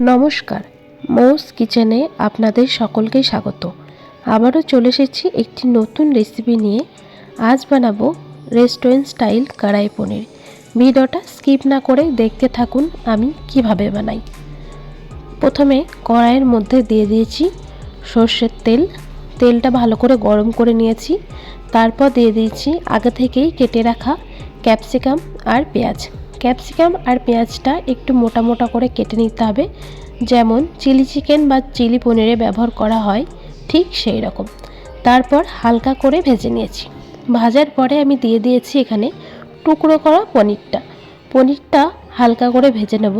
নমস্কার, মৌস কিচেনে আপনাদের সকলকে স্বাগত। আবারও চলে এসেছি একটি নতুন রেসিপি নিয়ে। আজ বানাবো রেস্টুরেন্ট স্টাইল কড়াই পনির। ভিডিওটা স্কিপ না করে দেখতে থাকুন আমি কিভাবে বানাই। প্রথমে কড়াইয়ের মধ্যে দিয়ে দিয়েছি সর্ষের তেল। তেলটা ভালো করে গরম করে নিয়েছি। তারপর দিয়ে দিয়েছি আগে থেকেই কেটে রাখা ক্যাপসিকাম আর পেঁয়াজ। ক্যাপসিকাম আর পেঁয়াজটা একটু মোটা মোটা করে কেটে নিতে হবে, যেমন চিলি চিকেন বা চিলি পনিরে ব্যবহার করা হয় ঠিক সেই রকম। তারপর হালকা করে ভেজে নিয়েছি। ভাজার পরে আমি দিয়ে দিয়েছি এখানে টুকরো করা পনিরটা হালকা করে ভেজে নেব।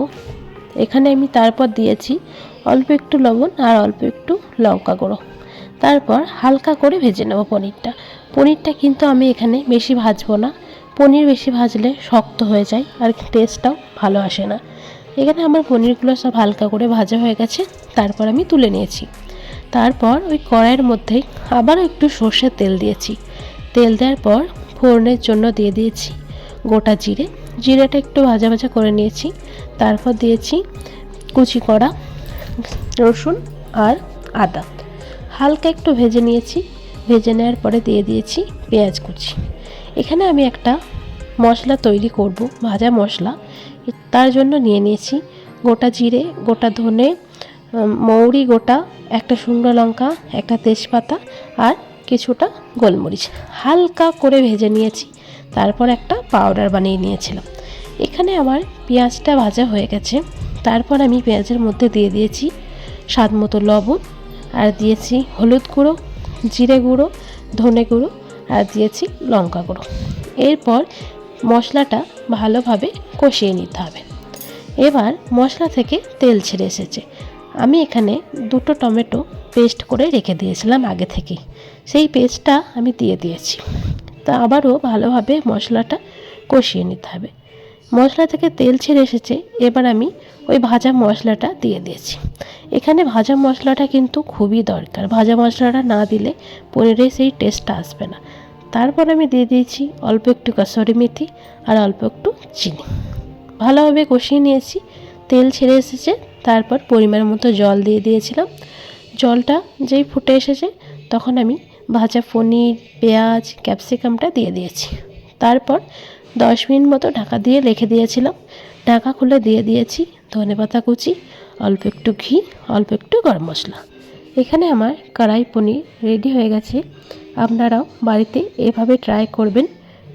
এখানে আমি তারপর দিয়েছি অল্প একটু লবণ আর অল্প একটু লঙ্কা গুঁড়ো। তারপর হালকা করে ভেজে নেব পনিরটা কিন্তু আমি এখানে বেশি ভাজবো না। পনির বেশি ভাজলে শক্ত হয়ে যায় আর টেস্টটাও ভালো আসে না। এখানে আমার পনিরগুলো সব হালকা করে ভাজা হয়ে গেছে। তারপর আমি তুলে নিয়েছি। তারপর ওই কড়াইয়ের মধ্যেই আবারও একটু সর্ষের তেল দিয়েছি। তেল দেওয়ার পর ফোড়নের জন্য দিয়ে দিয়েছি গোটা জিরেটা একটু ভাজা ভাজা করে নিয়েছি। তারপর দিয়েছি কুচি করা রসুন আর আদা, হালকা একটু ভেজে নিয়েছি। ভেজে নেওয়ার পরে দিয়ে দিয়েছি পেঁয়াজ কুচি। এখানে আমি একটা মশলা তৈরি করব, ভাজা মশলা। তার জন্য নিয়ে নিয়েছি গোটা জিরে, গোটা ধনে, মৌরি গোটা, একটা শুকনো লঙ্কা, একটা তেজপাতা আর কিছুটা গোলমরিচ। হালকা করে ভেজে নিয়েছি। তারপর একটা পাউডার বানিয়ে নিয়েছিলাম। এখানে আমার পেঁয়াজটা ভাজা হয়ে গেছে। তারপর আমি পেঁয়াজের মধ্যে দিয়ে দিয়েছি স্বাদ মতো লবণ, আর দিয়েছি হলুদ গুঁড়ো, জিরে গুঁড়ো, ধনে গুঁড়ো আর দিয়েছি লঙ্কা গুঁড়ো। এরপর মশলাটা ভালোভাবে কষিয়ে নিতে হবে। এবার মশলা থেকে তেল ছেড়ে এসেছে। আমি এখানে 2টো টমেটো পেস্ট করে রেখে দিয়েছিলাম আগে থেকেই, সেই পেস্টটা আমি দিয়ে দিয়েছি। তা আবারও ভালোভাবে মশলাটা কষিয়ে নিতে হবে। মশলা থেকে তেল ছেড়ে এসেছে। এবার আমি ওই ভাজা মশলাটা দিয়ে দিয়েছি। এখানে ভাজা মশলাটা কিন্তু খুবই দরকার। ভাজা মশলাটা না দিলে পনিরে সেই টেস্টটা আসবে না। তারপর আমি দিয়ে দিয়েছি অল্প একটু কসুরি মেথি আর অল্প একটু চিনি। ভালোভাবে কষিয়ে নিয়েছি। তেল ছেড়ে এসেছে। তারপর পরিমাণ মতো জল দিয়ে দিয়েছিলাম। জলটা যেই ফুটে এসেছে তখন আমি ভাজা পনির, পেঁয়াজ, ক্যাপসিকামটা দিয়ে দিয়েছি। তারপর 10 মিনিট মতো ঢাকা দিয়ে রেখে দিয়েছিলাম। ঢাকা খুলে দিয়ে দিয়েছি ধনেপাতা কুচি, অল্প একটু ঘি, অল্প একটু গরম মশলা। এখানে আমার কড়াই পনির রেডি হয়ে গেছে। আপনারাও বাড়িতে এভাবে ট্রাই করবেন।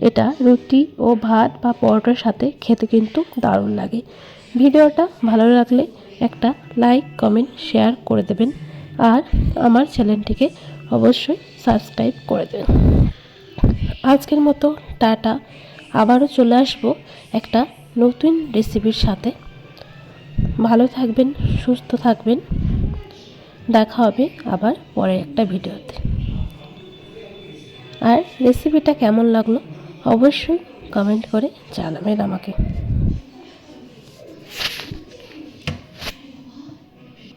এটা রুটি ও ভাত বা পরোটার সাথে খেতে কিন্তু দারুণ লাগে। ভিডিওটা ভালো লাগলে একটা লাইক, কমেন্ট, শেয়ার করে দেবেন। আর আমার চ্যানেলটিকে অবশ্যই সাবস্ক্রাইব করে দেবেন। আজকের মতো টাটা। আবারও চলে আসবো একটা নতুন রেসিপির সাথে। ভালো থাকবেন, সুস্থ থাকবেন। দেখা হবে আবার পরে একটা ভিডিওতে। আর রেসিপিটা কেমন লাগলো অবশ্যই কমেন্ট করে জানাবেন আমাকে।